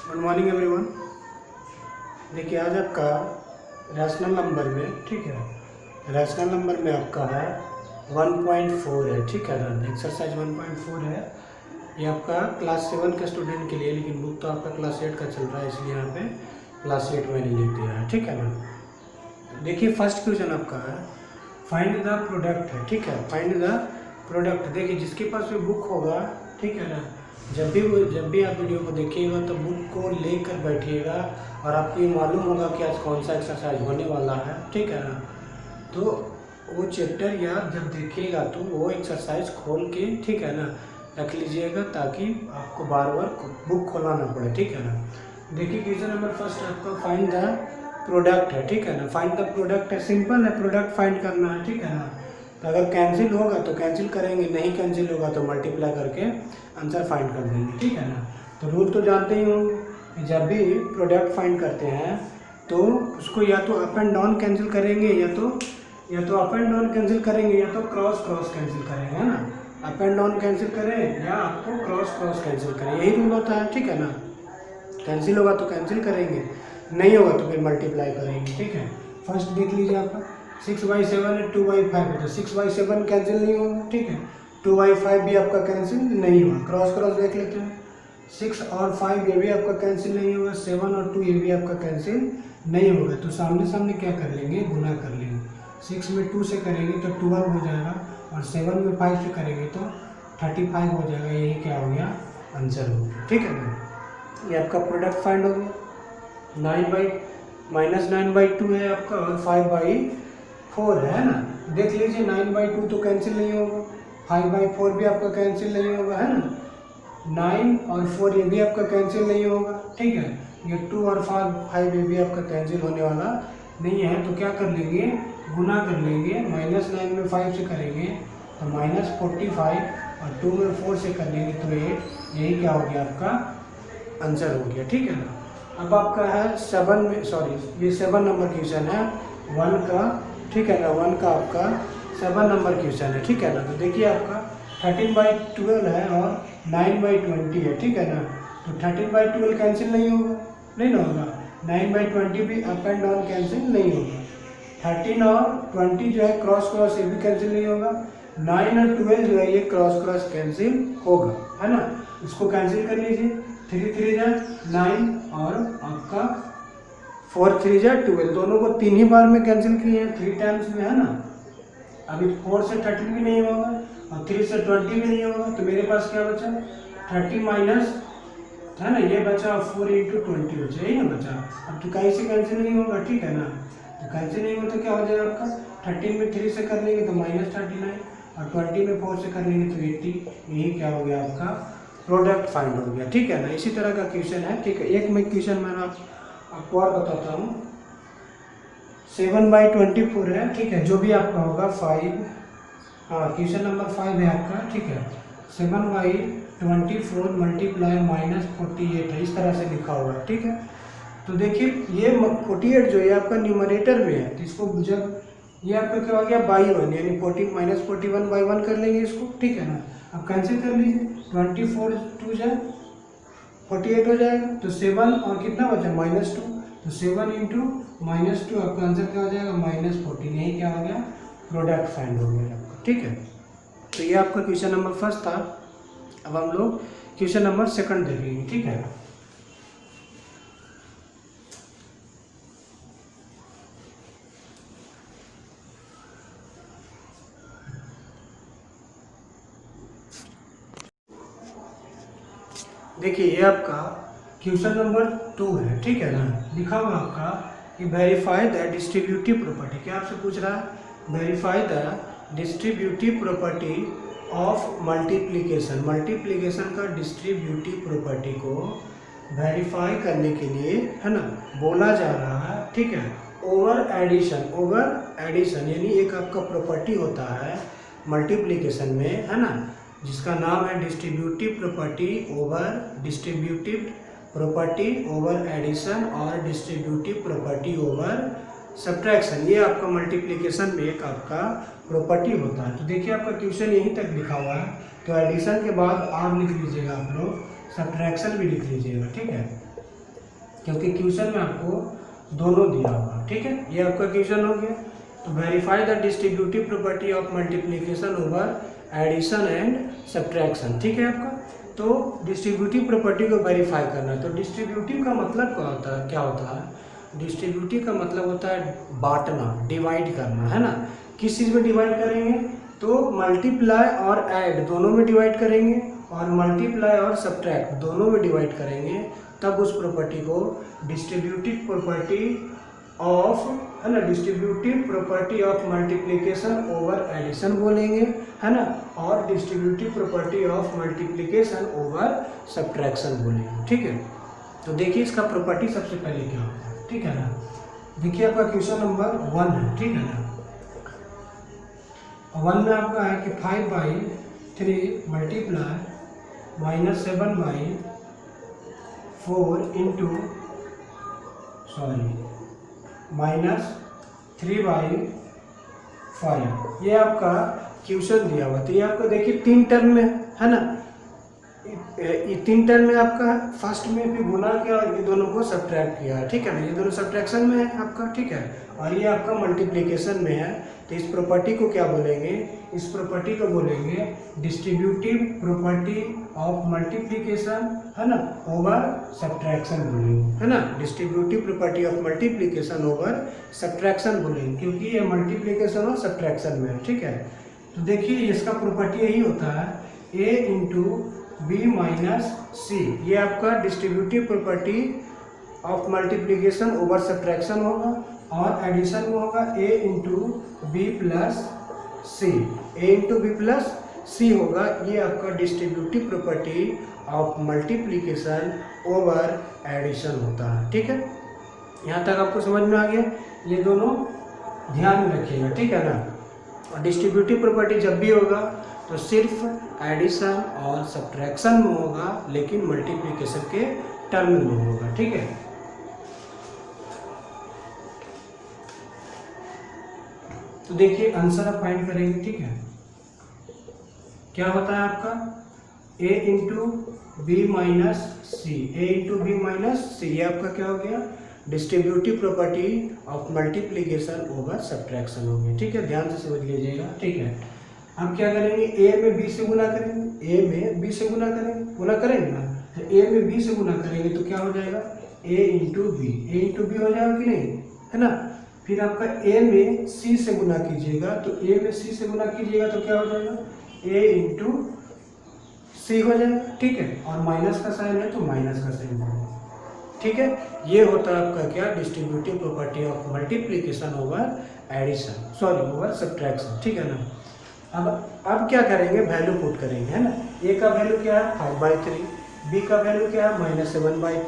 Good morning everyone. देखिए आज आपका रैशनल नंबर में, ठीक है, रैशनल नंबर में आपका है 1.4 है, ठीक है ना। एक्सरसाइज 1.4 है। ये आपका क्लास 7 के स्टूडेंट के लिए, लेकिन बुक तो आपका क्लास 8 का चल रहा है, इसलिए यहाँ पे क्लास 8 मैंने लिख दिया है, ठीक है ना। देखिए फर्स्ट क्वेश्चन आपका है फाइंड द प्रोडक्ट है, ठीक है। Find the product. देखिए जिसके पास भी बुक होगा, ठीक है ना, जब भी आप वीडियो को देखिएगा तो बुक को लेकर बैठिएगा और आपको ये मालूम होगा कि आज कौन सा एक्सरसाइज होने वाला है, ठीक है ना। तो वो चैप्टर या जब देखिएगा तो वो एक्सरसाइज खोल के, ठीक है ना, रख लीजिएगा ताकि आपको बार बार बुक खोलना ना पड़े, ठीक है ना। देखिए क्वेश्चन नंबर फर्स्ट आपका फाइंड द प्रोडक्ट है, ठीक है ना। फाइंड द प्रोडक्ट है, सिंपल है, प्रोडक्ट फाइंड करना है, ठीक है ना। तो अगर कैंसिल होगा तो कैंसिल करेंगे, नहीं कैंसिल होगा तो मल्टीप्लाई करके आंसर फाइंड कर देंगे, ठीक है ना। तो रूल तो जानते ही होंगे, जब भी प्रोडक्ट फाइंड करते हैं तो उसको या तो अप एंड डाउन कैंसिल करेंगे या तो अप एंड डाउन कैंसिल करेंगे या तो क्रॉस क्रॉस कैंसिल करेंगे, है ना। अप एंड डाउन कैंसिल करें या आपको क्रॉस क्रॉस कैंसिल करें, यही रूल होता है, ठीक है ना। कैंसिल होगा तो कैंसिल करेंगे, नहीं होगा तो फिर मल्टीप्लाई करेंगे, ठीक है। फर्स्ट देख लीजिए आपका 6/7 है, 2/5 है, तो 6/7 कैंसिल नहीं होगा, ठीक है। 2/5 भी आपका कैंसिल नहीं होगा। क्रॉस क्रॉस देख लेते हैं, 6 और 5 ये भी आपका कैंसिल नहीं होगा, 7 और 2 ये भी आपका कैंसिल नहीं होगा। तो सामने सामने क्या कर लेंगे, गुना कर लेंगे। 6 में 2 से करेंगे तो 12 हो जाएगा और 7 में 5 से करेंगे तो 35 हो जाएगा। यही क्या हो गया, आंसर हो गया, ठीक है ना। ये आपका प्रोडक्ट फाइंड हो गया। 9/-2 है आपका और 5/4 है ना। देख लीजिए 9/2 तो कैंसिल नहीं होगा, 5/4 भी आपका कैंसिल नहीं होगा, है ना। 9 और 4 ये भी आपका कैंसिल नहीं होगा, ठीक है। ये 2 और 5 ये भी आपका कैंसिल होने वाला नहीं है। तो क्या कर लेंगे, गुना कर लेंगे। -9 में 5 से करेंगे तो -45 और 2 में 4 से कर लेंगे तो 8। यही क्या हो गया, आपका आंसर हो गया, ठीक है ना। अब आपका है 7 में, सॉरी ये 7 नंबर क्वेश्चन है 1 का, ठीक है ना। 1 का आपका 7 नंबर क्वेश्चन है, ठीक है ना। तो देखिए आपका 13/12 है और 9/20 है, ठीक है ना। तो 13/12 कैंसिल नहीं होगा, नहीं ना होगा। 9/20 भी अप एंड डाउन कैंसिल नहीं होगा। 13 और 20 जो है क्रॉस क्रॉस, ये भी कैंसिल नहीं होगा। 9 और 12 जो है ये क्रॉस क्रॉस कैंसिल होगा, है ना। इसको कैंसिल कर लीजिए। 3 3 जा 9 और आपका 4 3 जा 12, दोनों को 3 ही बार में कैंसिल किए हैं, 3 टाइम्स में, है ना। अभी 4 से 13 भी नहीं होगा और 3 से 20 भी नहीं होगा। तो मेरे पास क्या बचा, 30 माइनस, है ना, ये बचा 4 × 20 बचा, यही ना बचा। अब तो कहीं से कैंसिल नहीं होगा, ठीक है ना। तो कैंसिल नहीं होगा तो क्या हो जाएगा आपका, 13 में 3 से कर लेंगे तो -39 और 20 में 4 से कर लेंगे तो 80। यही क्या हो गया, आपका प्रोडक्ट फाइंड हो गया, ठीक है ना। इसी तरह का क्वेश्चन है, ठीक है। एक मैं क्वेश्चन मैं आपको और बताता हूँ। 7/24 है, ठीक है। जो भी आपका होगा 5, हाँ क्वेश्चन नंबर 5 है आपका, ठीक है। 7/24 मल्टीप्लाई -48 है, इस तरह से लिखा हुआ है, ठीक है। तो देखिए ये 48 जो है आपका न्यूमरेटर में है, तो इसको जब ये आपका क्या हो गया बाई 1, यानी 41/1 कर लेंगे इसको, ठीक है ना। अब कैंसिल कर लीजिए, 24 2 जाए 48 हो जाएगा। तो 7 और कितना बचा, -2, तो 7 × -2 आपका आंसर क्या हो जाएगा, -14। यही क्या हो गया, प्रोडक्ट फाइंड हो गया आपका, ठीक है। तो ये आपका क्वेश्चन नंबर फर्स्ट था। अब हम लोग क्वेश्चन नंबर सेकंड देखेंगे, ठीक है। देखिए ये आपका क्वेश्चन नंबर 2 है, ठीक है ना। लिखा हुआ आपका कि वेरीफाई द डिस्ट्रीब्यूटिव प्रॉपर्टी। क्या आपसे पूछ रहा है, verify the distributive property of multiplication. Multiplication का डिस्ट्रीब्यूटिव प्रॉपर्टी को वेरीफाई करने के लिए, है ना, बोला जा रहा है, ठीक है। ओवर एडिशन यानी एक आपका प्रॉपर्टी होता है मल्टीप्लिकेशन में, है ना, जिसका नाम है डिस्ट्रीब्यूटिव प्रॉपर्टी ओवर एडिशन और डिस्ट्रीब्यूटिव प्रॉपर्टी ओवर सब्ट्रैक्शन। ये आपका मल्टीप्लिकेशन में एक आपका प्रॉपर्टी होता है। तो देखिए आपका क्वेश्चन यहीं तक लिखा हुआ है, तो एडिशन के बाद आप लिख लीजिएगा आप लोग, सब्ट्रैक्शन भी लिख लीजिएगा, ठीक है। क्योंकि क्वेश्चन में आपको दोनों दिया हुआ, ठीक है। ये आपका क्वेश्चन हो गया। तो verify the distributive property of multiplication over addition and subtraction, ठीक है आपका। तो डिस्ट्रीब्यूटिव प्रॉपर्टी को वेरीफाई करना। तो डिस्ट्रीब्यूटिव का मतलब क्या होता है? डिस्ट्रीब्यूटिव का मतलब होता है बांटना, डिवाइड करना, है ना। किस चीज़ में डिवाइड करेंगे? तो मल्टीप्लाई और ऐड दोनों में डिवाइड करेंगे, और मल्टीप्लाई और सब्ट्रैक्ट दोनों में डिवाइड करेंगे, तब उस प्रॉपर्टी को डिस्ट्रीब्यूटिव प्रॉपर्टी ऑफ, है ना, distributive property of multiplication over addition बोलेंगे, है ना, और distributive property of multiplication over subtraction बोलेंगे, ठीक है। तो देखिए इसका प्रॉपर्टी सबसे पहले क्या होता है, ठीक है ना। देखिए आपका क्वेश्चन नंबर 1 है, ठीक है ना। 1 में आपका है कि 5/3 मल्टीप्लाई -7/4 इंटू -3/5, ये आपका क्वेश्चन दिया हुआ। तो ये आपको देखिए 3 टर्म में है ना। ये 3 टर्म में आपका फर्स्ट में भी गुना किया और ये दोनों को सब्ट्रैक्ट किया, ठीक है ना। ये दोनों सब्ट्रैक्शन में है आपका, ठीक है, और ये आपका मल्टीप्लिकेशन में है। तो इस प्रॉपर्टी को क्या बोलेंगे? इस प्रॉपर्टी को बोलेंगे डिस्ट्रीब्यूटिव प्रॉपर्टी ऑफ मल्टीप्लिकेशन, है ना, ओवर सब्ट्रैक्शन बोलेंगे, है ना। Distributive property of multiplication over subtraction बोलेंगे, क्योंकि ये मल्टीप्लिकेशन और सब्ट्रैक्शन में है, ठीक है। तो देखिए इसका प्रॉपर्टी यही होता है a into B minus C. ये आपका distributive property of multiplication over subtraction होगा, और एडिशन में होगा a into B plus C. a into B plus C होगा। ये आपका distributive property of multiplication over addition होता है, ठीक है। यहाँ तक आपको समझ में आ गया? ये दोनों ध्यान में रखिएगा, ठीक है ना। और डिस्ट्रीब्यूटिव प्रॉपर्टी जब भी होगा तो सिर्फ एडिशन और सब्ट्रैक्शन में होगा, लेकिन मल्टीप्लिकेशन के टर्म में होगा, ठीक है। तो देखिए आंसर आप फाइंड करेंगे, ठीक है। क्या होता है आपका? a into B minus C, a into B minus C, ये आपका क्या हो गया? Distributive property of multiplication over subtraction हो गया, ठीक है। ध्यान से समझ लीजिएगा, ठीक है। हम क्या करेंगे? a में b से गुना करेंगे, a में b से गुना करेंगे ना। तो a में b से गुना करेंगे तो क्या हो जाएगा? a इंटू बी हो जाएगा कि नहीं, है ना। फिर आपका a में c से गुना कीजिएगा, तो a में c से गुना कीजिएगा तो क्या हो जाएगा? a इंटू सी हो जाएगा, ठीक है। और माइनस का साइन है तो माइनस का साइन होगा, ठीक है। ये होता है आपका क्या? Distributive property of multiplication over addition, over subtraction, ठीक है ना। अब क्या करेंगे? वैल्यू पुट करेंगे, है ना। a का वैल्यू क्या है? 5/3, b का वैल्यू क्या है? -7/4,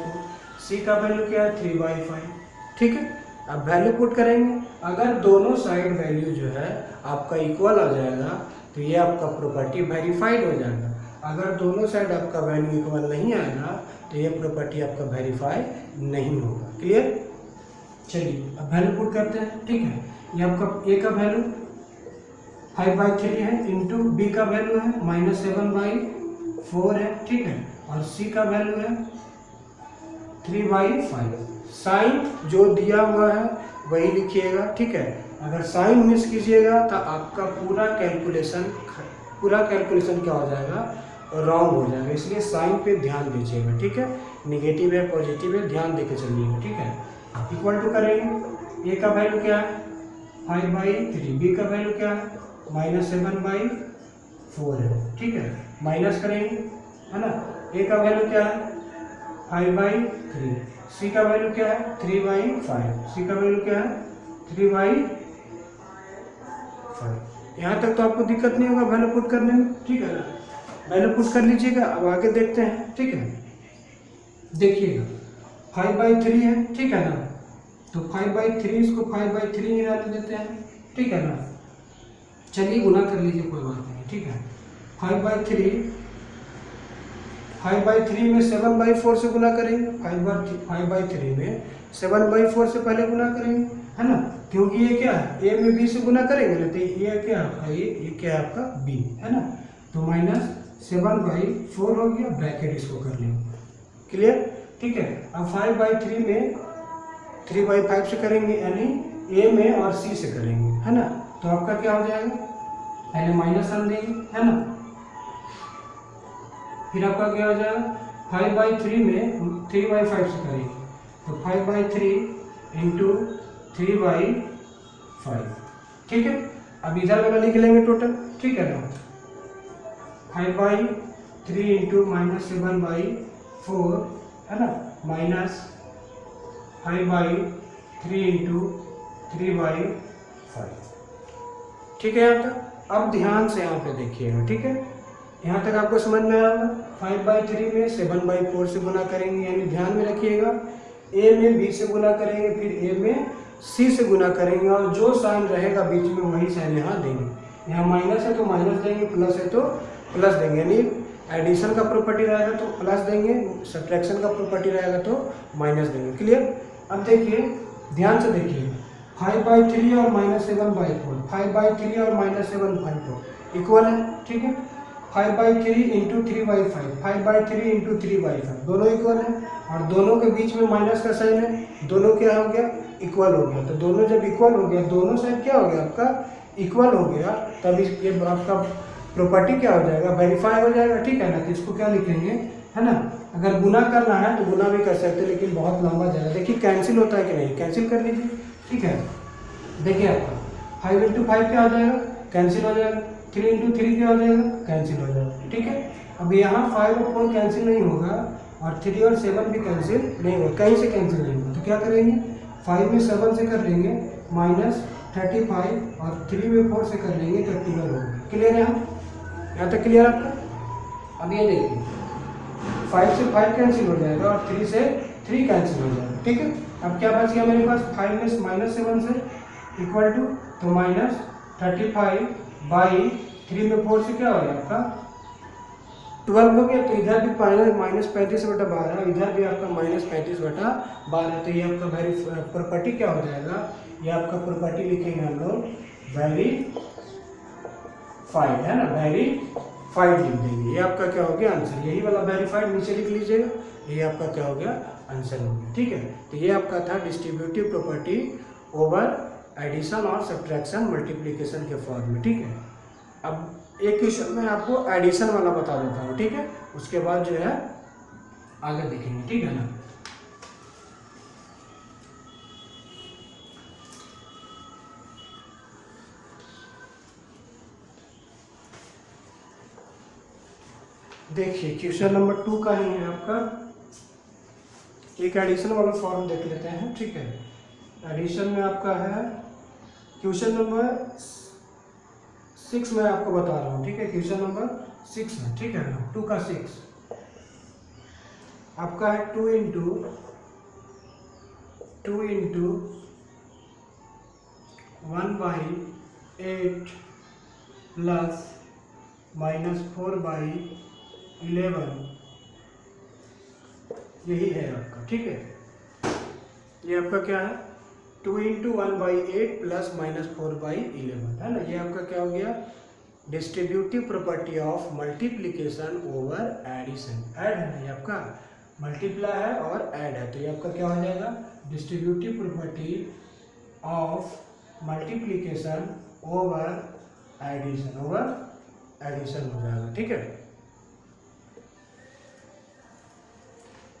c का वैल्यू क्या है? 3/5, ठीक है। अब वैल्यू पुट करेंगे। अगर दोनों साइड वैल्यू जो है आपका इक्वल आ जाएगा तो ये आपका प्रॉपर्टी वेरीफाइड हो जाएगा। अगर दोनों साइड आपका वैल्यू इक्वल नहीं आएगा तो ये प्रॉपर्टी आपका वेरीफाई नहीं होगा। क्लियर? चलिए अब वैल्यू पुट करते हैं, ठीक है। ये आपका a का वैल्यू 5/3 है, इंटू b का वैल्यू है -7/4 है, ठीक है, और c का वैल्यू है 3/5। साइन जो दिया हुआ है वही लिखिएगा, ठीक है। अगर साइन मिस कीजिएगा तो आपका पूरा कैलकुलेशन क्या हो जाएगा? रॉन्ग हो जाएगा। इसलिए साइन पे ध्यान दीजिएगा, ठीक है। निगेटिव है पॉजिटिव है ध्यान देके चलिएगा, ठीक है। इक्वल टू करेंगे। a का वैल्यू क्या है? 5/3, b का वैल्यू क्या है? -7/4 है, ठीक है। माइनस करेंगे, है ना। a का वैल्यू क्या है? 5/3, c का वैल्यू क्या है? 3/5, c का वैल्यू क्या है? 3/5। यहाँ तक तो आपको दिक्कत नहीं होगा वैल्यू पुट करने में, ठीक है ना। वैल्यू पुट कर लीजिएगा। अब आगे देखते हैं, ठीक है। देखिएगा 5/3 है, ठीक है ना। तो 5/3 इसको 5/3 ही रहने देते हैं, ठीक है ना। चलिए गुना कर लीजिए, कोई बात नहीं, ठीक है। 5/3 में 7/4 से गुना करेंगे। 5/3 में 7/4 से पहले गुना करेंगे, है ना, क्योंकि ये क्या है? a में b से गुना करेंगे ना, तो ये क्या है आपका? ये क्या है आपका? b, है ना। तो -7/4 हो गया, ब्रैकेट इसको कर लेंगे। क्लियर? ठीक है। अब 5/3 में 3/5 से करेंगे, यानी ए में और सी से करेंगे, है ना। तो आपका क्या हो जाएगा, पहले माइनस साइन देंगे, है ना। फिर आपका क्या हो जाएगा, 5/3 में 3/5 से करेंगे, तो 5/3 इंटू 3/5, ठीक है। अब इधर वाला लिख लेंगे टोटल, ठीक है ना। 5/3 इंटू -7/4, है ना, माइनस 5/3 इंटू 3/5, ठीक है यहाँ तक। अब ध्यान से यहाँ पे देखिएगा, ठीक है, यहाँ तक आपको समझ में आया होगा। 5/3 में 7/4 से गुना करेंगे, यानी ध्यान में रखिएगा, ए में बी से गुना करेंगे, फिर ए में सी से गुना करेंगे, और जो साइन रहेगा बीच में वही साइन यहाँ देंगे। यहाँ माइनस है तो माइनस देंगे, प्लस है तो प्लस देंगे, यानी एडिशन का प्रॉपर्टी रहेगा तो प्लस देंगे, सब्ट्रैक्शन का प्रॉपर्टी रहेगा तो माइनस देंगे। क्लियर। अब देखिए, ध्यान से देखिए, 5/3 और -7/4, 5/3 और -7/4 इक्वल है, ठीक है। 5/3 इंटू 3/5, 5/3 इंटू 3/5 दोनों इक्वल है, और दोनों के बीच में माइनस का साइन है, दोनों क्या हो गया, इक्वल हो गया। तो दोनों जब इक्वल हो गया, दोनों साइड क्या हो गया आपका, इक्वल हो गया, तब ये आपका प्रॉपर्टी क्या हो जाएगा, वेरीफाई हो जाएगा, ठीक है ना। तो इसको क्या लिखेंगे, है ना। अगर गुना करना है तो गुना भी कर सकते हैं, लेकिन बहुत लंबा जाएगा। देखिए कैंसिल होता है कि नहीं, कैंसिल कर लीजिए, ठीक है। देखिए आपका 5 इंटू 5 क्या हो जाएगा, कैंसिल हो जाएगा, 3 इंटू 3 क्या हो जाएगा, कैंसिल हो जाएगा, ठीक है। अब यहाँ 5 और 4 कैंसिल नहीं होगा, और 3 और 7 भी कैंसिल नहीं होगा, कहीं से कैंसिल नहीं होगा। तो क्या करेंगे, 5 में 7 से कर लेंगे -35, और 3 में 4 से कर लेंगे 31 होगा। क्लियर है यहाँ तक, क्लियर आपका। अब ये देखिए, 5 से 5 कैंसिल हो जाएगा, और 3 से 3 कैंसिल हो जाएगा, ठीक है। अब क्या बच गया मेरे पास, 5 में -7 से इक्वल टू, तो -35/3 में 4 से क्या हो गया आपका 12 हो गया। तो इधर भी -35/12, इधर भी आपका -35/12, तो ये आपका प्रॉपर्टी क्या हो जाएगा, ये आपका प्रॉपर्टी लिखेंगे हम लोग वेरीफाइड, है ना, वेरीफाइड लिख देंगे। ये आपका क्या हो गया आंसर, यही वाला वेरीफाइड नीचे लिख लीजिएगा, ये आपका क्या हो गया आंसर हो गया, ठीक है। तो ये आपका था डिस्ट्रीब्यूटिव प्रॉपर्टी ओवर एडिशन और सब्ट्रैक्शन मल्टीप्लिकेशन के फॉर्म में, ठीक है। अब एक क्वेश्चन में आपको एडिशन वाला बता देता हूँ, ठीक है, उसके बाद जो है आगे देखेंगे, ठीक है ना। देखिए क्वेश्चन नंबर 2 का ही है आपका, एक एडिशन वाला फॉर्म देख लेते हैं, ठीक है। एडिशन में आपका है क्वेश्चन नंबर 6 में आपको बता रहा हूँ, ठीक है, क्वेश्चन नंबर 6 है, ठीक है ना, 2 का 6 आपका है 2 इंटू 1/8 प्लस -4/11, यही है आपका, ठीक है। ये आपका क्या है, 2 इंटू 1/8 प्लस -4/11, है ना। ये आपका क्या हो गया, distributive property of multiplication over addition. Add है ना, ये आपका मल्टीप्लाई है और ऐड है, तो ये आपका क्या हो जाएगा, distributive property of multiplication over addition हो जाएगा, ठीक है।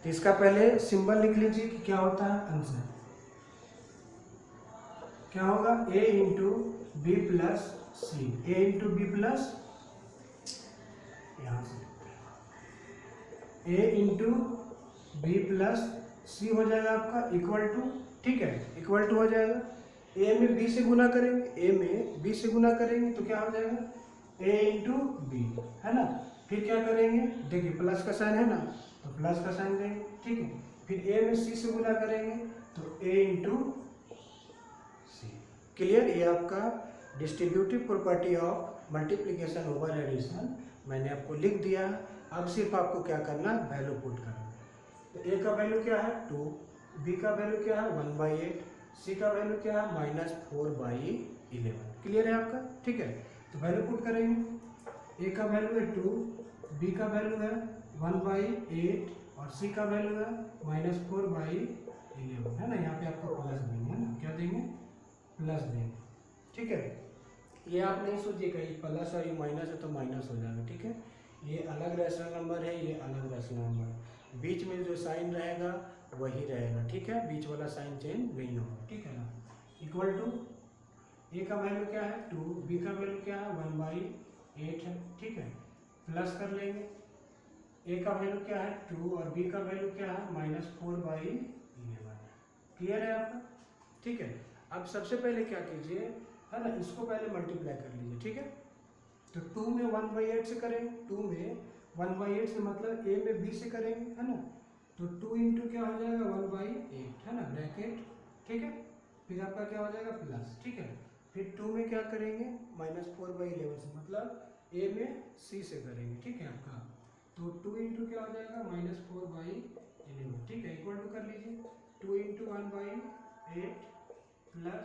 तो इसका पहले सिंबल लिख लीजिए कि क्या होता है आंसर, क्या होगा, a into B plus C, A into B plus, यहाँ से a into B plus C हो जाएगा आपका इक्वल टू, ठीक है, इक्वल टू हो जाएगा। a में b से गुना करेंगे, a में b से गुना करेंगे तो क्या हो जाएगा, a इंटू बी, है ना। फिर क्या करेंगे, देखिए प्लस का साइन है ना, तो प्लस का साइन देंगे, ठीक है। फिर a में c से गुना करेंगे तो a इंटू सी। क्लियर। ये आपका distributive property of multiplication over addition मैंने आपको लिख दिया। अब सिर्फ आपको क्या करना है, वैल्यू पुट करना। तो a का वैल्यू क्या है 2, b का वैल्यू क्या है 1/8, c का वैल्यू क्या है -4/11। क्लियर है आपका, ठीक है। तो वैल्यू पुट करेंगे, a का वैल्यू है 2, b का वैल्यू है 1/8, और सी का वैल्यू है -4/11 है ना। यहाँ पे आपको प्लस देंगे है ना, क्या देंगे, प्लस देंगे, ठीक है। ये आप नहीं सोचिएगा ये प्लस और ये माइनस है तो माइनस हो जाएगा, ठीक है। ये अलग रैशनल नंबर है, ये अलग रैशनल नंबर है, बीच में जो साइन रहेगा वही रहेगा, ठीक है। बीच वाला साइन चेंज नहीं होगा, ठीक है ना। इक्वल टू ए का वैल्यू क्या है 2, बी का वैल्यू क्या है 1/8 है, ठीक है। प्लस कर लेंगे, ए का वैल्यू क्या है 2 और बी का वैल्यू क्या है -4/11। क्लियर है आपका, ठीक है। अब सबसे पहले क्या कीजिए है ना, इसको पहले मल्टीप्लाई कर लीजिए, ठीक है। तो 2 में 1/8 से करेंगे, 2 में 1/8 से मतलब ए में बी से करेंगे है ना। तो 2 इंटू क्या हो जाएगा 1/8 है ना, ब्रैकेट, ठीक है। फिर आपका क्या हो जाएगा प्लस, ठीक है। फिर 2 में क्या करेंगे -4/11 से मतलब ए में सी से करेंगे, ठीक है आपका। तो 2 इंटू क्या हो जाएगा -4/11, ठीक है। इक्वल टू कर लीजिए 2 इंटू 1/8 प्लस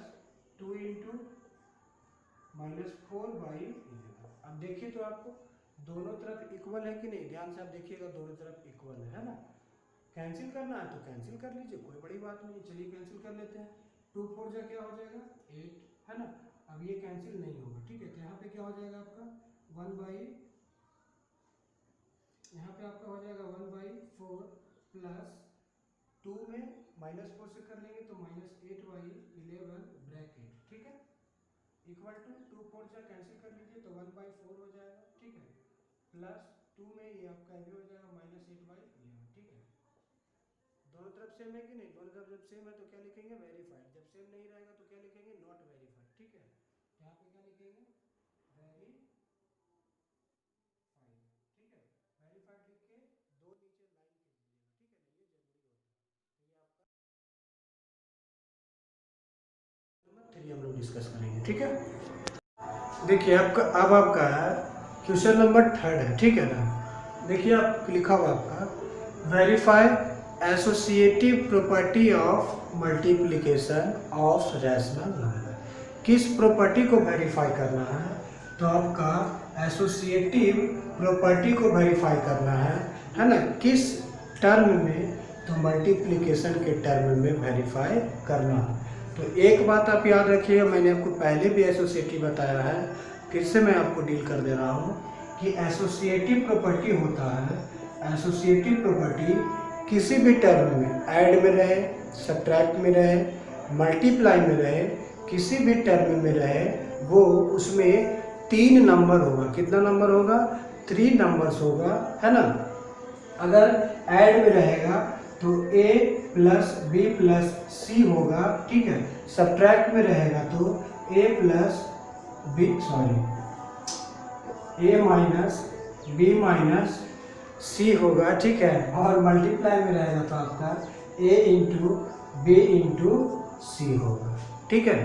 2 इंटू -4/11। अब देखिए तो आपको दोनों तरफ इक्वल है कि नहीं, ध्यान से आप देखिएगा, दोनों तरफ इक्वल है ना। कैंसिल करना है तो कैंसिल कर लीजिए, कोई बड़ी बात नहीं, चलिए कैंसिल कर लेते हैं। 2 4 जा क्या हो जाएगा 8 है ना। अब ये कैंसिल नहीं होगा, ठीक है। तो यहाँ पे क्या हो जाएगा आपका 1/, यहाँ पे आपका हो जाएगा 1/4 प्लस 2 में -4 से कर लेंगे तो -8/11 ब्रैकेट, ठीक है। इक्वल टू 2 4 जा कैंसिल कर लीजिए तो 1/4 हो जाएगा, ठीक है। प्लस 2 में ये आपका भी हो जाएगा -8/11, ठीक है। दोनों तरफ सेम है कि नहीं, दोनों तरफ जब सेम है तो क्या लिखेंगे वेरीफाइड, जब सेम नहीं रहेगा तो क्या लिखेंगे नॉट वेरीफाइड, ठीक है। यहाँ पे क्या लिखेंगे वेरीफाइड, ठीक है। वेरीफाइड लिख के दो नीचे लाइन खींच दीजिएगा, ठीक है ना, ये जरूरी होता है। तो ये आपका नंबर 3 हम लोग डिस्कस करेंगे, ठीक है। देखिए आपका अब आपका क्वेश्चन नंबर 3 है, ठीक है ना। देखिए आप लिखा हुआ आपका verify associative property of multiplication of rational number. किस प्रॉपर्टी को वेरीफाई करना है, तो आपका एसोसिएटिव प्रॉपर्टी को वेरीफाई करना है ना। किस टर्म में, तो मल्टीप्लिकेशन के टर्म में वेरीफाई करना है। तो एक बात आप याद रखिएगा, मैंने आपको पहले भी एसोसिएटिव बताया है, फिर से मैं आपको डील कर दे रहा हूँ कि एसोसिएटिव प्रॉपर्टी होता है, एसोसिएटिव प्रॉपर्टी किसी भी टर्म में ऐड में रहे, सब्ट्रैक्ट में रहे, मल्टीप्लाई में रहे, किसी भी टर्म में रहे, वो उसमें 3 नंबर होगा। कितना नंबर होगा 3 नंबर्स होगा, है ना। अगर ऐड में रहेगा तो a plus B plus C होगा, ठीक है। सब्ट्रैक्ट में रहेगा तो a plus B a minus B minus C होगा, ठीक है। और मल्टीप्लाई में रहेगा तो आपका a इंटू बी इंटू सी होगा, ठीक है।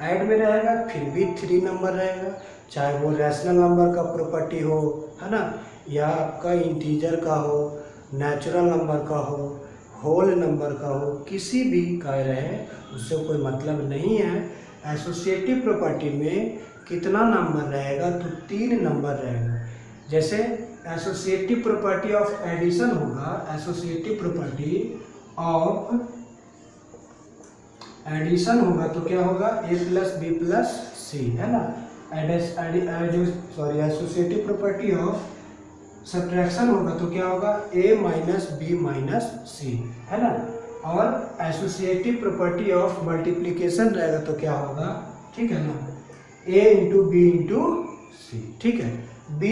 ऐड में रहेगा फिर भी 3 नंबर रहेगा, चाहे वो रैशनल नंबर का प्रॉपर्टी हो, है ना, या आपका इंटीजर का हो, नेचुरल नंबर का हो, होल नंबर का हो, किसी भी का रहे, उससे कोई मतलब नहीं है। एसोसिएटिव प्रॉपर्टी में कितना नंबर रहेगा, तो 3 नंबर रहेगा। जैसे एसोसिएटिव प्रॉपर्टी ऑफ एडिशन होगा, एसोसिएटिव प्रॉपर्टी ऑफ एडिशन होगा तो क्या होगा a प्लस बी प्लस सी, है ना। एसोसिएटिव प्रॉपर्टी ऑफ सब्ट्रैक्शन होगा तो क्या होगा a माइनस बी माइनस सी, है ना। और एसोसिएटिव प्रॉपर्टी ऑफ मल्टीप्लिकेशन रहेगा तो क्या होगा, ठीक है ना, a इंटू बी इंटू सी, ठीक है। b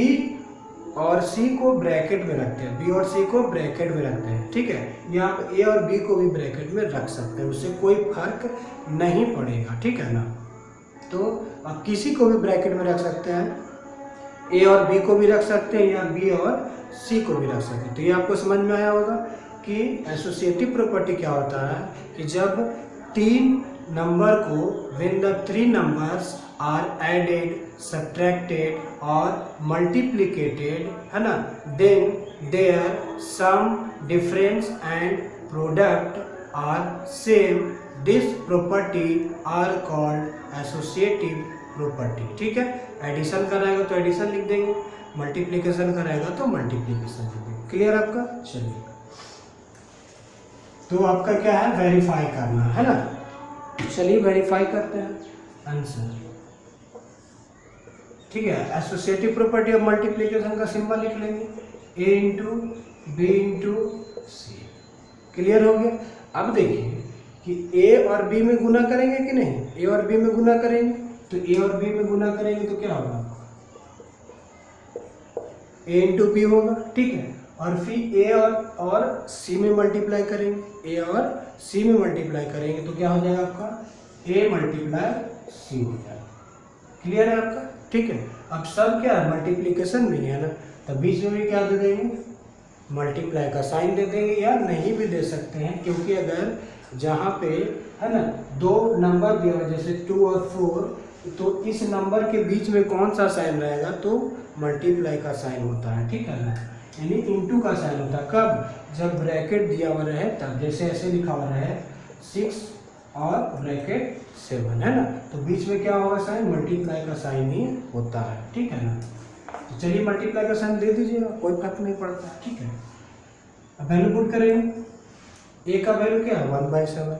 और c को ब्रैकेट में रखते हैं, b और c को ब्रैकेट में रखते हैं, ठीक है। या आप a और b को भी ब्रैकेट में रख सकते हैं, उससे कोई फर्क नहीं पड़ेगा, ठीक है ना। तो आप किसी को भी ब्रैकेट में रख सकते हैं, a और b को भी रख सकते हैं, या b और c को भी रख सकते हैं। तो ये आपको समझ में आया होगा कि एसोसिएटिव प्रॉपर्टी क्या होता है, कि जब 3 नंबर को when the 3 numbers are added, subtracted और मल्टीप्लिकेटेड, है ना, then their sum difference and product are same, this property are called associative property, ठीक है। एडिशन कराएगा तो एडिशन लिख देंगे, मल्टीप्लिकेशन कराएगा तो मल्टीप्लिकेशन लिख देंगे। क्लियर आपका, चलिए। तो आपका क्या है, वेरीफाई करना है ना। चलिए वेरीफाई करते हैं आंसर। ठीक है, एसोसिएटिव प्रॉपर्टी ऑफ मल्टीप्लिकेशन का सिंबल लिख लेंगे, ए इंटू बी इंटू सी। क्लियर हो गया। अब देखिए कि ए और बी में गुना करेंगे कि नहीं, ए और बी में गुना करेंगे, तो ए और बी में गुना करेंगे तो क्या होगा, ए इंटू बी होगा। ठीक है, और फिर ए और सी में मल्टीप्लाई करेंगे, ए और सी में मल्टीप्लाई करेंगे तो क्या हो जाएगा आपका, ए मल्टीप्लाई सी हो जाएगा। क्लियर है आपका। ठीक है, अब सब क्या है, मल्टीप्लिकेशन में है ना, तो बीच में भी क्या दे देंगे, मल्टीप्लाई का साइन दे देंगे, या नहीं भी दे सकते हैं, क्योंकि अगर जहाँ पे है ना दो नंबर दिया हुआ जैसे 2 और 4, तो इस नंबर के बीच में कौन सा साइन रहेगा, तो मल्टीप्लाई का साइन होता है। ठीक है ना, यानी इनटू का साइन होता है कब, जब ब्रैकेट दिया हुआ रहे तब, जैसे ऐसे लिखा हुआ रहे 6 और ब्रैकेट 7 है ना, तो बीच में क्या होगा साइन, मल्टीप्लाई का साइन ही होता है। ठीक है ना, तो चलिए मल्टीप्लाई का साइन दे दीजिएगा, कोई फर्क नहीं पड़ता। ठीक है, अब वैल्यू पुट करेंगे, ए का वैल्यू क्या है 1/7,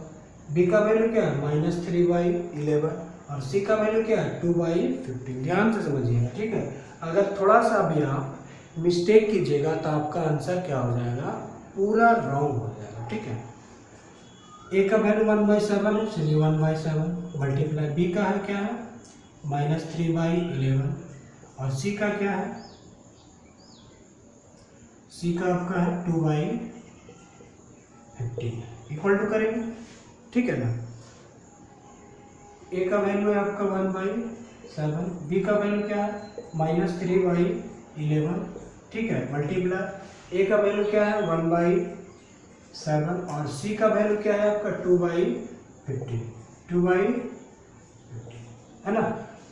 बी का वैल्यू क्या है -3/11, और सी का वैल्यू क्या है 2/15। ध्यान से समझिएगा। ठीक है, अगर थोड़ा सा भी आप मिस्टेक कीजिएगा तो आपका आंसर क्या हो जाएगा, पूरा रॉन्ग हो जाएगा। ठीक है, ए का वैल्यू 1/7 है, चलिए 1/7 मल्टीप्लाई, बी का है क्या है -3/11, और सी का क्या है, सी का आपका है 2/15 इक्वल टू करेंगे। ठीक है ना, ए का वैल्यू है आपका 1/7, बी का वैल्यू क्या है -3/11। ठीक है, मल्टीप्लाई, ए का वैल्यू क्या है 1/7 और सी का वैल्यू क्या है आपका 2/15 है ना।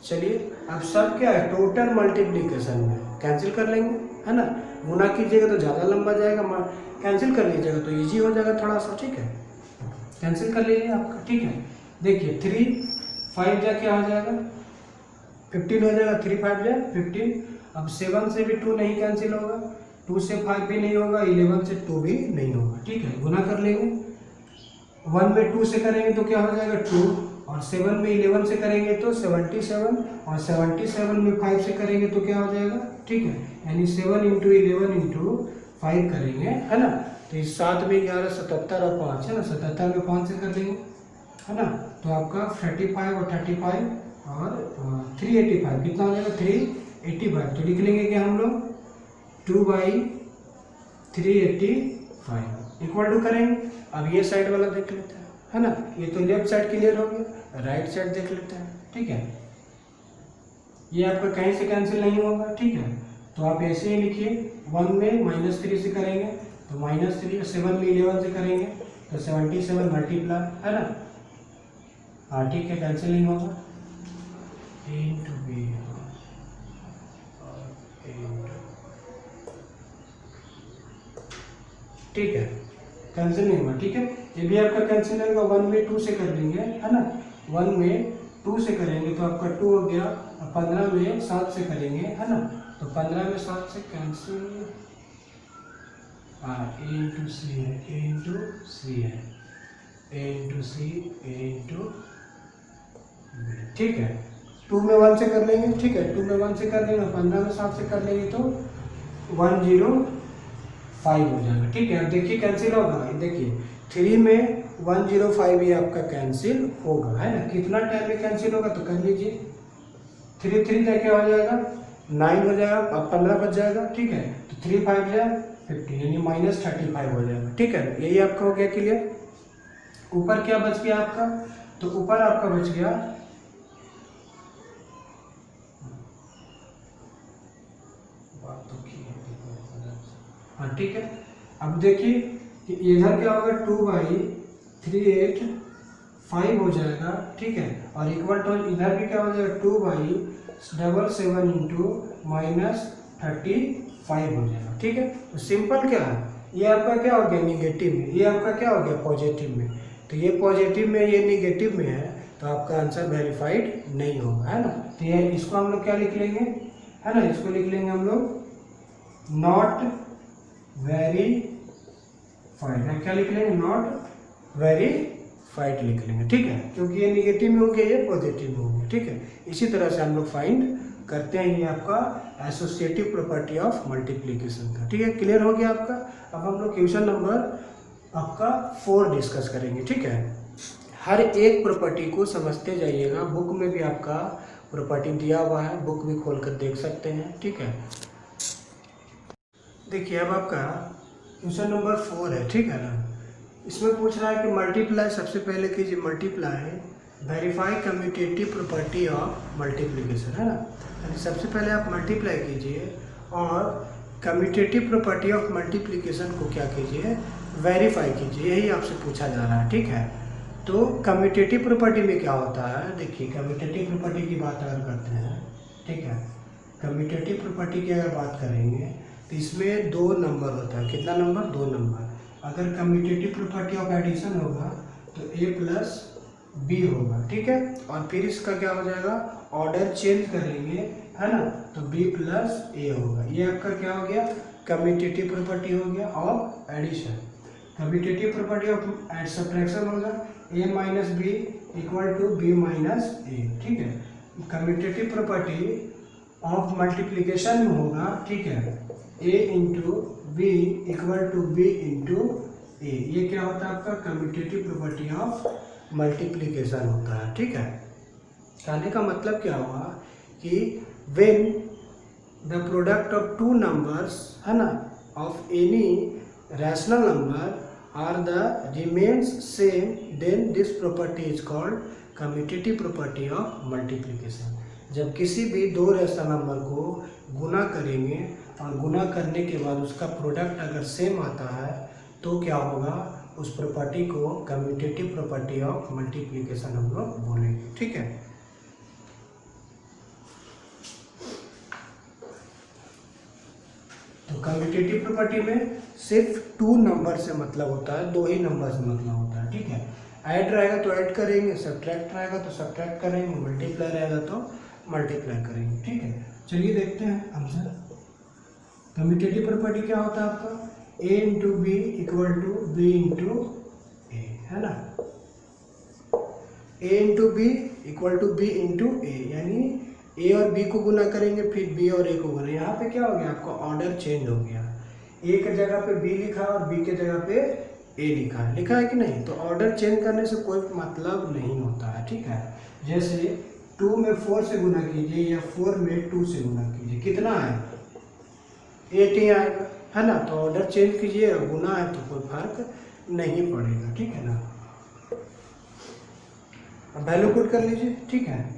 चलिए अब सब क्या है, टोटल मल्टीप्लिकेशन में कैंसिल कर लेंगे है ना, गुना कीजिएगा तो ज़्यादा लंबा जाएगा, कैंसिल कर लीजिएगा तो इजी हो जाएगा थोड़ा सा। ठीक है, कैंसिल कर लीजिए आपका। ठीक है, देखिए 3 5 जा क्या हो जाएगा 15 हो जाएगा, 3 5 जा 15। अब 7 से भी 2 नहीं कैंसिल होगा, 2 से 5 भी नहीं होगा, 11 से 2 भी नहीं होगा। ठीक है, गुना कर लेंगे, 1 में 2 से करेंगे तो क्या हो जाएगा 2, और 7 में 11 से करेंगे तो 77, और 77 में 5 से करेंगे तो क्या हो जाएगा। ठीक है, यानी 7 × 11 × 5 करेंगे है ना, तो इस 7 में 11 77 और 5 है ना, 77 में 5 से कर लेंगे है ना, तो आपका 35 और 35 और 385 कितना हो जाएगा 385। तो लिख लेंगे कि हम लोग 2/385 इक्वल टू करेंगे। अब ये साइड वाला देख लेते हैं है ना, ये तो लेफ्ट साइड क्लियर हो गया, राइट साइड देख लेते हैं। ठीक है, ये आपका कहीं से कैंसिल नहीं होगा। ठीक है, तो आप ऐसे ही लिखिए, 1 में -3 से करेंगे तो -3, 7 में 11 से करेंगे तो 77 मल्टीप्लाई है ना। हाँ ठीक है, कैंसिल नहीं होगा, a × b और a। ठीक है, कैंसिल नहीं हुआ। ठीक है, ये भी आपका कैंसिल होगा, 1 में 2 से कर देंगे है ना, 1 में 2 से करेंगे तो आपका 2 हो गया, और 15 में 7 से करेंगे है ना, तो 15 में 7 से कैंसिल। हाँ a × c है, a × c है, a × c a × b। ठीक है, 2 में 1 से कर लेंगे। ठीक है, 2 में 1 से कर लेंगे, 15 में 7 से कर लेंगे तो 105 हो जाएगा। ठीक है, अब देखिए कैंसिल होगा, देखिए 3 में 105 ये आपका कैंसिल होगा है ना। कितना टाइम में कैंसिल होगा तो कर लीजिए, 3 3 का क्या हो जाएगा 9 हो जाएगा, अब 15 बच जाएगा। ठीक है, तो 3 5 जाए 15 यानी -35 हो जाएगा। ठीक है, यही आपका हो गया क्लियर। ऊपर क्या बच गया आपका, तो ऊपर आपका बच गया हाँ ठीक है। अब देखिए कि इधर क्या होगा 2/385 हो जाएगा। ठीक है, और इक्वल टू इधर भी क्या हो जाएगा 2/77 × -35 हो जाएगा। ठीक है, तो सिंपल क्या है, ये आपका क्या हो गया निगेटिव में, ये आपका क्या हो गया पॉजिटिव में, तो ये पॉजिटिव में ये निगेटिव में है तो आपका आंसर वेरीफाइड नहीं होगा है ना। तो ये इसको हम लोग क्या लिख लेंगे है ना, इसको लिख लेंगे हम लोग नॉट वेरीफाइड फाइड, क्या लिख लेंगे, नॉट वेरीफाइड लिख लेंगे, ठीक है, क्योंकि ये निगेटिव में हो गया, ये पॉजिटिव में हो गया, ठीक है। इसी तरह से हम लोग फाइंड करते हैं, ये आपका एसोसिएटिव प्रॉपर्टी ऑफ मल्टीप्लिकेशन का, ठीक है। क्लियर हो गया आपका। अब हम लोग क्वेश्चन नंबर आपका 4 डिस्कस करेंगे, ठीक है। हर एक प्रॉपर्टी को समझते जाइएगा, बुक में भी आपका प्रॉपर्टी दिया हुआ है, बुक भी खोल कर देख सकते हैं, ठीक है। देखिए अब आपका क्वेश्चन नंबर 4 है, ठीक है ना। इसमें पूछ रहा है कि मल्टीप्लाई, सबसे पहले कीजिए multiply verify commutative property of multiplication, है ना। यानी सबसे पहले आप मल्टीप्लाई कीजिए और कम्यूटेटिव प्रॉपर्टी ऑफ मल्टीप्लिकेशन को क्या कीजिए, वेरीफाई कीजिए, यही आपसे पूछा जा रहा है, ठीक है। तो कम्यूटेटिव प्रॉपर्टी में क्या होता है, देखिए कम्यूटेटिव प्रॉपर्टी की बात अगर करते हैं, ठीक है, कम्यूटेटिव प्रॉपर्टी की अगर बात करेंगे तो इसमें 2 नंबर होता है, कितना नंबर, 2 नंबर। अगर कम्यूटेटिव प्रॉपर्टी ऑफ एडिशन होगा तो a प्लस बी होगा, ठीक है, और फिर इसका क्या हो जाएगा, ऑर्डर चेंज कर लेंगे, है ना, तो b प्लस ए होगा। ये आपका क्या हो गया, कम्यूटेटिव प्रॉपर्टी हो गया of addition. Commutative property of subtraction होगा a minus B equal to B minus A, ठीक है। कम्यूटेटिव प्रॉपर्टी ऑफ मल्टीप्लिकेशन में होगा, ठीक है, a into B equal to B into A. ये क्या होता है आपका कम्यूटेटिव प्रॉपर्टी ऑफ मल्टीप्लिकेशन होता है, ठीक है। कहने का मतलब क्या हुआ कि when the product of 2 numbers, है ना, of any rational number are the remains same, then this property is called commutative property of multiplication. जब किसी भी 2 रैशनल नंबर को गुना करेंगे और गुना करने के बाद उसका प्रोडक्ट अगर सेम आता है तो क्या होगा, उस प्रॉपर्टी को कम्यूटेटिव प्रॉपर्टी ऑफ मल्टीप्लिकेशन हम लोग बोलेंगे, ठीक है। तो कम्यूटेटिव प्रॉपर्टी में सिर्फ 2 नंबर से मतलब होता है, 2 ही नंबर से मतलब होता है, ठीक है। ऐड रहेगा तो ऐड करेंगे, सब्ट्रैक्ट रहेगा तो सब्ट्रैक्ट करेंगे, मल्टीप्लाई रहेगा तो मल्टीप्लाई करेंगे, ठीक है। चलिए देखते हैं आंसर। कम्यूटेटिव प्रॉपर्टी क्या होता है आपका, a into B equal to B into a, है ना। a into B equal to B into a, यानी a और b को गुना करेंगे फिर b और a को गुना। यहाँ पे क्या हो गया, आपका ऑर्डर चेंज हो गया, a के जगह पे b लिखा और b के जगह पे a लिखा है कि नहीं। तो ऑर्डर चेंज करने से कोई मतलब नहीं होता है, ठीक है। जैसे 2 में 4 से गुना कीजिए या 4 में 2 से गुना कीजिए, कितना है, 8 ही आएगा, है ना। तो ऑर्डर चेंज कीजिए, गुना है तो कोई फर्क नहीं पड़ेगा, ठीक है ना। अब वैल्यू पुट कर लीजिए, ठीक है।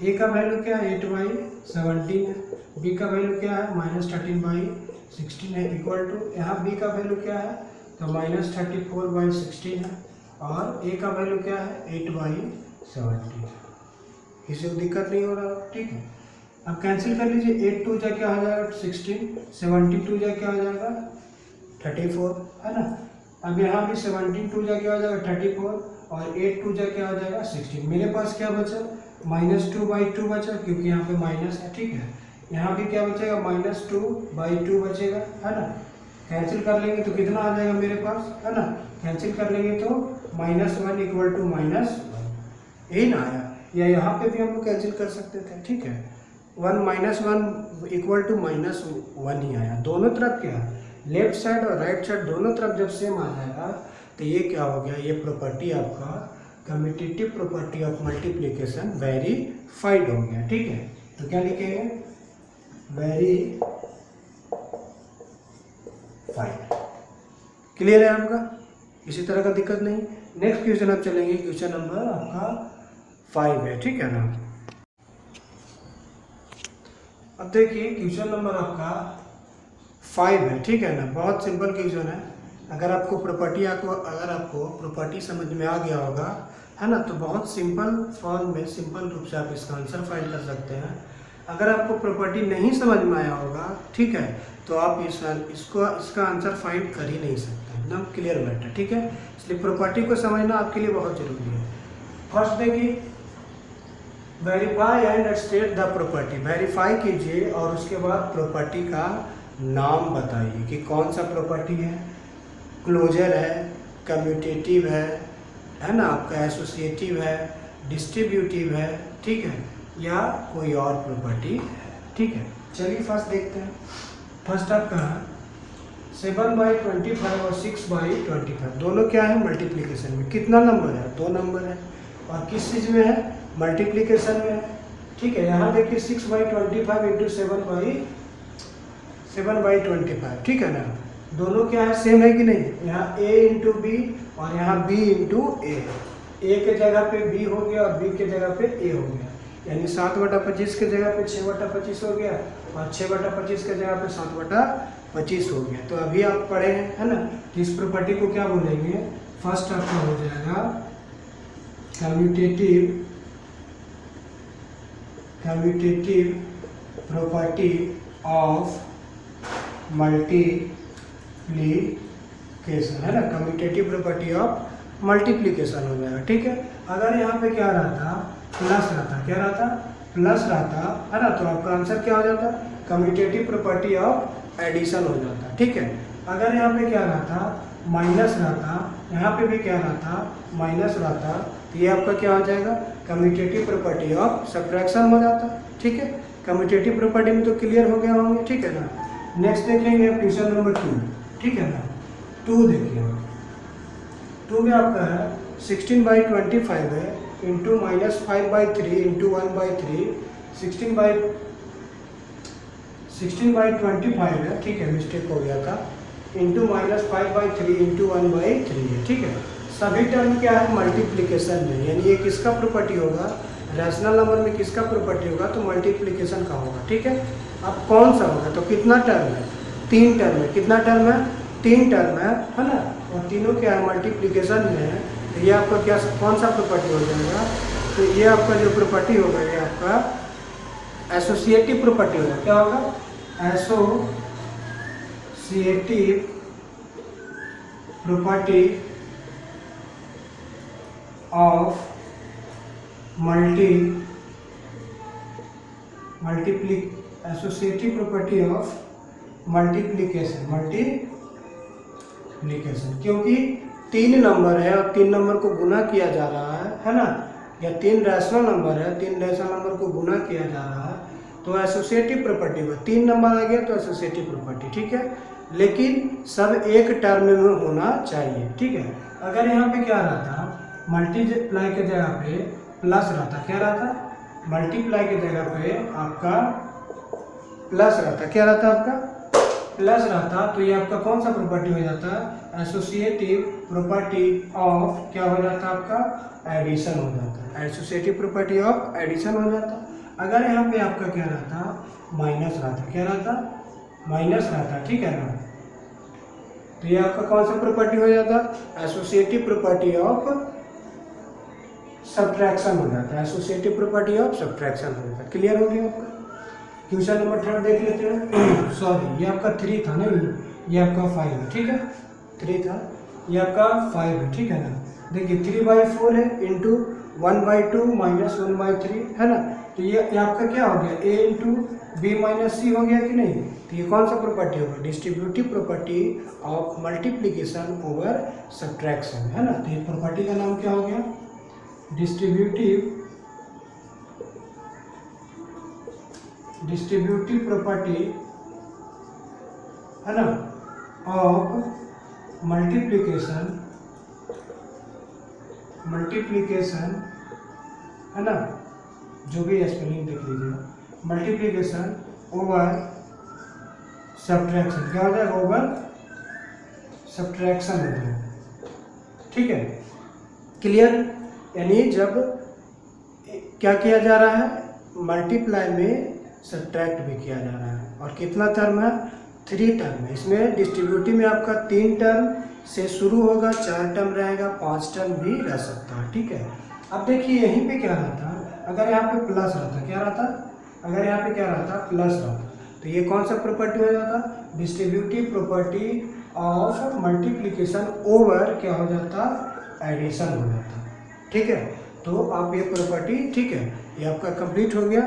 a का वैल्यू क्या है, 8/17 है, b का वैल्यू क्या है, -13/16 है, इक्वल टू यहाँ b का वैल्यू क्या है, तो -34/16 है, और a का वैल्यू क्या है, 8/17। किसी को दिक्कत नहीं हो रहा, ठीक है। अब कैंसिल कर लीजिए, 8 2 जा क्या हो जाएगा 16, 17 2 जा क्या हो जाएगा 34, है ना। अब यहाँ भी 17 2 जा क्या हो जाएगा 34 और 8 2 जा क्या हो जाएगा 16। मेरे पास क्या बचा, -2/2 बचा, क्योंकि यहाँ पे माइनस है, ठीक है। यहाँ भी क्या बचेगा, -2/2 बचेगा, है ना। कैंसिल कर लेंगे तो कितना आ जाएगा मेरे पास, है ना। कैंसिल कर लेंगे तो -1 इक्वल टू -1, यही ना आया। या यहाँ पे भी हम लोग कैंसिल कर सकते थे, ठीक है। 1 -1 इक्वल टू -1 ही आया। दोनों तरफ क्या, लेफ्ट साइड और राइट साइड दोनों तरफ जब सेम आ जाएगा तो ये क्या हो गया, ये प्रॉपर्टी आपका commutative property of multiplication verified हो गया, ठीक है। तो क्या लिखेंगे, वेरीफाइड। क्लियर है आपका, किसी तरह का दिक्कत नहीं। नेक्स्ट क्वेश्चन आप चलेंगे, क्वेश्चन नंबर आपका 5 है, ठीक है ना। अब देखिए क्वेश्चन नंबर आपका 5 है, ठीक है ना। बहुत सिंपल क्वेश्चन है। अगर आपको प्रॉपर्टी समझ में आ गया होगा, है ना, तो बहुत सिंपल फॉर्म में, सिंपल रूप से आप इसका आंसर फाइंड कर सकते हैं। अगर आपको प्रॉपर्टी नहीं समझ में आया होगा, ठीक है, तो आप इसका आंसर फाइंड कर ही नहीं सकते, एकदम क्लियर मैटर, ठीक है। इसलिए प्रॉपर्टी को समझना आपके लिए बहुत जरूरी है। फर्स्ट देखिए, verify and state the property. Verify कीजिए और उसके बाद प्रॉपर्टी का नाम बताइए कि कौन सा प्रॉपर्टी है। क्लोजर है, कम्यूटेटिव है ना, आपका एसोसिएटिव है, डिस्ट्रीब्यूटिव है, ठीक है, या कोई और प्रॉपर्टी है, ठीक है। चलिए फर्स्ट देखते हैं। फर्स्ट आपका 7/25 और 6/25 दोनों क्या है मल्टीप्लिकेशन में। कितना नंबर है? 2 नंबर है। और किस चीज़ में है? मल्टीप्लिकेशन में है, ठीक है। यहाँ देखिए 6/25 इंटू 7/25, ठीक है ना। दोनों क्या है? सेम है कि नहीं? यहाँ a इंटू बी और यहाँ b इंटू ए के जगह पे b हो गया और b के जगह पे a हो गया, यानी 7/25 के जगह पे 6/25 हो गया और 6/25 के जगह पे 7/25 हो गया। तो अभी आप पढ़े हैं, है ना। तो इस प्रॉपर्टी को क्या बोलेंगे? फर्स्ट आपका हो जाएगा कम्यूटेटिव प्रॉपर्टी ऑफ मल्टीप्लिकेशन, है ना। कम्यूटेटिव प्रॉपर्टी ऑफ मल्टीप्लिकेशन हो जाएगा, ठीक है। अगर यहाँ पे क्या रहता? प्लस रहता। क्या रहता? प्लस रहता, है ना, तो आपका आंसर क्या हो जाता? कम्यूटेटिव प्रॉपर्टी ऑफ एडिशन हो जाता, ठीक है। अगर यहाँ पे क्या रहता? माइनस रहता, यहाँ पे भी क्या रहता? माइनस रहता, तो ये आपका क्या हो जाएगा? कम्यूटेटिव प्रॉपर्टी ऑफ सब्ट्रैक्शन हो जाता, ठीक है। कम्यूटेटिव प्रॉपर्टी में तो क्लियर हो गया होंगे, ठीक है ना। नेक्स्ट देखेंगे क्वेश्चन नंबर 2, ठीक है ना। 2 देखिए, 2 में आपका है 16/25 है इंटू -5/3 इंटू 1/3, 16/25 है, ठीक है, मिस्टेक हो गया था, इंटू -5/3 इंटू 1/3 है, ठीक है। सभी टर्म क्या है? मल्टीप्लिकेशन में, यानी ये किसका प्रॉपर्टी होगा? रैशनल नंबर में किसका प्रॉपर्टी होगा? तो मल्टीप्लिकेशन का होगा, ठीक है। अब कौन सा होगा? तो कितना टर्म है? 3 टर्म है। कितना टर्म है? 3 टर्म है ना। और तीनों क्या है? मल्टीप्लिकेशन में है। तो ये आपका क्या, कौन सा प्रॉपर्टी हो जाएगा? तो ये आपका जो प्रॉपर्टी होगा ये आपका एसोसिएटिव प्रॉपर्टी होगा। क्या होगा? Associative property of associative property of multiplication, क्योंकि 3 नंबर है और 3 नंबर को गुना किया जा रहा है ना, या 3 रैशनल नंबर है, 3 रैशनल नंबर को गुना किया जा रहा है, तो एसोसिएटिव प्रॉपर्टी में 3 नंबर आ गया तो एसोसिएटिव प्रॉपर्टी, ठीक है। लेकिन सब एक टर्म में होना चाहिए, ठीक है। अगर यहाँ पे क्या रहता? मल्टीप्लाई के जगह पे प्लस रहता। क्या रहता? मल्टीप्लाई के जगह पे आपका प्लस रहता। क्या रहता आपका? प्लस रहता, तो ये आपका कौन सा प्रॉपर्टी हो जाता? एसोसिएटिव प्रॉपर्टी ऑफ क्या हो जाता आपका? एडिशन हो जाता। एसोसिएटिव प्रॉपर्टी ऑफ एडिशन हो जाता। अगर यहाँ पे आपका क्या रहता? माइनस रहता। क्या रहता? माइनस रहता, ठीक है ना। तो ये आपका कौन सा प्रॉपर्टी हो जाता? एसोसिएटिव प्रॉपर्टी ऑफ सब्ट्रैक्शन हो जाता है। एसोसिएटिव प्रॉपर्टी ऑफ सब्ट्रैक्शन हो जाता है। क्लियर हो गया आपका? क्वेश्चन नंबर 3 देख लेते हैं। सॉरी, ये आपका 3 था ना, ये आपका 5 है, ठीक है। 3 था, ये आपका 5 है, ठीक है ना। देखिए 3/4 है इंटू 1/2 माइनस 1/3, है ना। तो ये आपका क्या हो गया? a इंटू बी माइनस सी हो गया कि नहीं? तो ये कौन सा प्रॉपर्टी होगा? Distributive property of multiplication over subtraction, है ना। तो ये प्रॉपर्टी का नाम क्या हो गया? डिस्ट्रीब्यूटिव प्रॉपर्टी, है ना, ऑफ मल्टीप्लिकेशन, है ना, जो भी स्पेलिंग देख लीजिएगा, मल्टीप्लिकेशन ओवर सब्ट्रैक्शन। क्या हो जाएगा? ओवर सब्ट्रैक्शन हो जाएगा, ठीक है। क्लियर? यानी जब क्या किया जा रहा है? मल्टीप्लाई में सब्ट्रैक्ट भी किया जा रहा है। और कितना टर्म है? 3 टर्म है। इसमें डिस्ट्रीब्यूटिव में आपका 3 टर्म से शुरू होगा, 4 टर्म रहेगा, 5 टर्म भी रह सकता है, ठीक है। अब देखिए यहीं पे क्या रहता? अगर यहाँ पे प्लस रहता, क्या रहता? अगर यहाँ पे क्या रहता? प्लस रहता, तो ये कौन सा प्रॉपर्टी हो जाता? Distributive property of multiplication over क्या हो जाता? एडिशन हो जाता, ठीक है। तो आप ये प्रॉपर्टी, ठीक है, ये आपका कंप्लीट हो गया।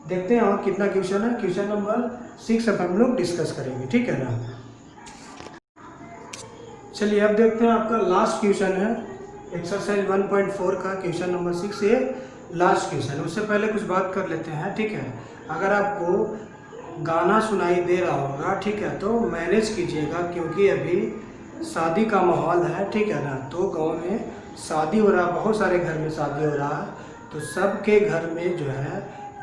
देखते हैं और कितना क्वेश्चन है। क्वेश्चन नंबर 6 अब हम लोग डिस्कस करेंगे, ठीक है ना। चलिए अब देखते हैं आपका लास्ट क्वेश्चन है एक्सरसाइज 1.4 का क्वेश्चन नंबर 6। ये लास्ट क्वेश्चन, उससे पहले कुछ बात कर लेते हैं, ठीक है। अगर आपको गाना सुनाई दे रहा होगा, ठीक है, तो मैनेज कीजिएगा क्योंकि अभी शादी का माहौल है, ठीक है ना। तो गांव में शादी हो रहा, बहुत सारे घर में शादी हो रहा है, तो सबके घर में जो है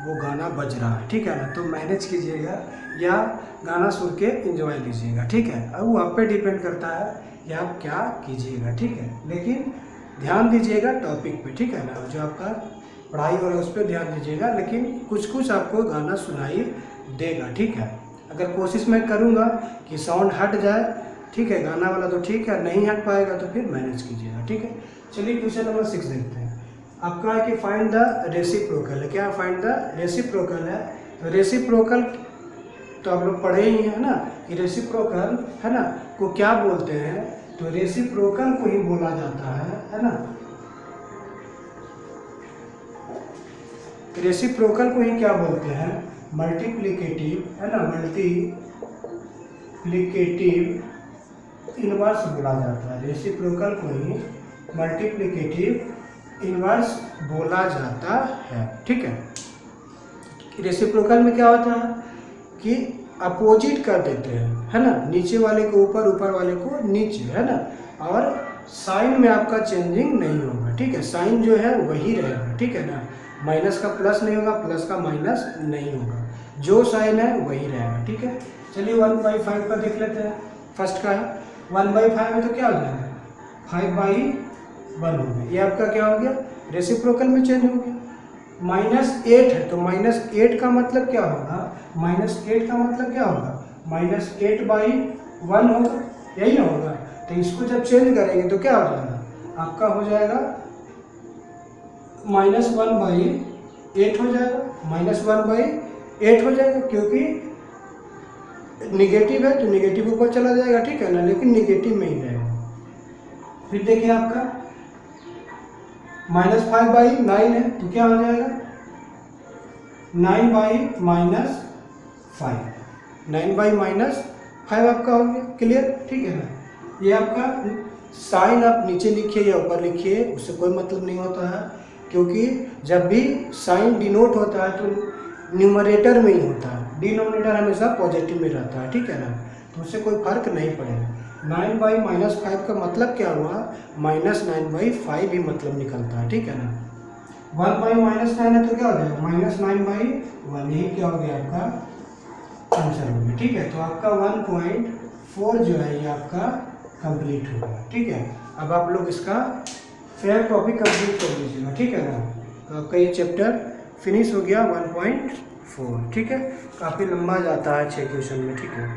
वो गाना बज रहा है, ठीक है ना। तो मैनेज कीजिएगा या गाना सुन के एंजॉय लीजिएगा, ठीक है। अब वो आप पे डिपेंड करता है या आप क्या कीजिएगा, ठीक है। लेकिन ध्यान दीजिएगा टॉपिक पे, ठीक है ना। जो आपका पढ़ाई हो रहा है उस पर ध्यान दीजिएगा, लेकिन कुछ कुछ आपको गाना सुनाई देगा, ठीक है। अगर कोशिश मैं करूँगा कि साउंड हट जाए, ठीक है, गाना वाला तो ठीक है, नहीं हट पाएगा तो फिर मैनेज कीजिएगा, ठीक है। चलिए क्वेश्चन नंबर 6 देखते हैं। आपका है कि फाइंड द रेसिप्रोकल है। क्या फाइंड द रेसिप्रोकल है? तो रेसिप्रोकल तो आप लोग पढ़े ही हैं ना कि रेसिप्रोकल है ना को क्या बोलते हैं। तो रेसिप्रोकल को ही बोला जाता है ना। रेसिप्रोकल को ही क्या बोलते हैं? मल्टीप्लिकेटिव, है ना, मल्टीप्लिकेटिव इनवर्स बोला जाता है। रेसिप्रोकल को ही मल्टीप्लिकेटिव इनवर्स बोला जाता है, ठीक है। रेसिप्रोकल में क्या होता है कि अपोजिट कर देते हैं, है ना, नीचे वाले को ऊपर, ऊपर वाले को नीचे, है ना। और साइन में आपका चेंजिंग नहीं होगा, ठीक है। साइन जो है वही रहेगा, ठीक है ना। माइनस का प्लस नहीं होगा, प्लस का माइनस नहीं होगा, जो साइन है वही रहेगा, ठीक है। चलिए 1/5 का देख लेते हैं। फर्स्ट का है 1/5 में तो क्या हो जाएगा? 5/1 हो गया। ये आपका क्या हो गया? रेसिप्रोकल में चेंज हो गया। -8 है तो -8 का मतलब क्या होगा? -8 का मतलब क्या होगा? -8/1 होगा, यही ना होगा। तो इसको जब चेंज करेंगे तो क्या हो जाएगा? आपका हो जाएगा -1/8 हो जाएगा, -1/8 हो जाएगा, क्योंकि निगेटिव है तो निगेटिव ऊपर चला जाएगा, ठीक है ना, लेकिन निगेटिव में ही रहेगा। फिर देखिए आपका -5/9 है तो क्या हो जाएगा? 9/-5, 9/-5 आपका हो गया। क्लियर, ठीक है ना। ये आपका साइन आप नीचे लिखिए या ऊपर लिखिए, उससे कोई मतलब नहीं होता है, क्योंकि जब भी साइन डिनोट होता है तो न्यूमरेटर में ही होता है, डिनोमिनेटर हमेशा पॉजिटिव में रहता है, ठीक है ना। तो उससे कोई फर्क नहीं पड़ेगा। 9/-5 का मतलब क्या हुआ? -9/5 ही मतलब निकलता है, ठीक है ना। 1/-9 है तो क्या हो जाएगा? -9/1, यही क्या हो गया आपका आंसर हो गया, ठीक है। तो आपका 1.4 जो है ये आपका कंप्लीट हो गया, ठीक है। अब आप लोग इसका फेयर कॉपी कंप्लीट कर लीजिएगा, ठीक है ना। तो आपका ये चैप्टर फिनिश हो गया 1.4, ठीक है। काफ़ी लंबा जाता है 6 क्वेश्चन में, ठीक है।